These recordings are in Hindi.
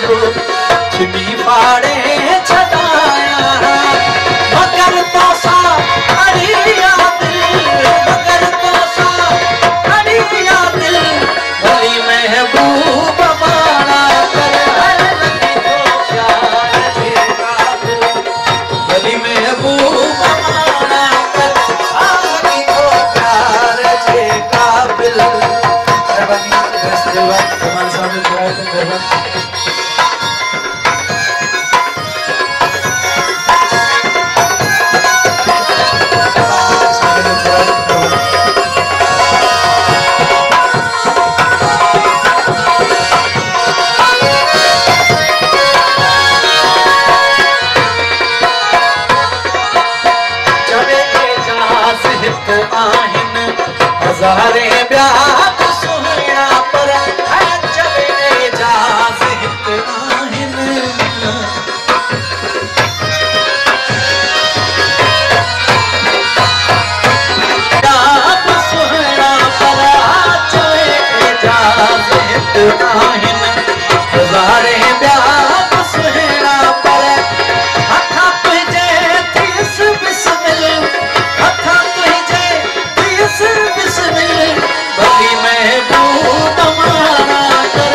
जो छिपी पाड़े छदाया मगर तो सा अड़िया दिल मगर तो सा अड़िया दिल भली महबूब माना कर लगी तो प्यार जे काबिल भली महबूब माना कर लगी तो प्यार जे काबिल। हज़ारे ब्याह सुहिणा पर चले जा सिहत आहिनि ब्याह सुहिणा पर चले जा सिहत आहिनि हज़ारे ब्याह सुहिणा पर हथा तुंहिंजे थियस बिस्मिल हथा तुंहिंजे थियस बिस्मिल भली महबूब माना कर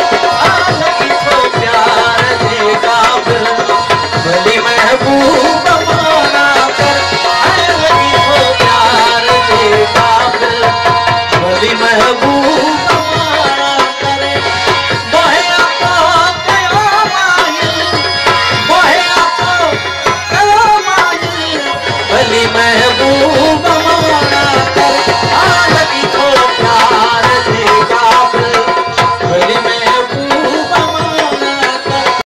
लगी तो प्यार जे काबिल भली महबूब माना कर लगी तो प्यार जे काबिल भली महबूब माना करे मोहे आका कयो माहिल मोहे आका कयो माहिल भली महबूब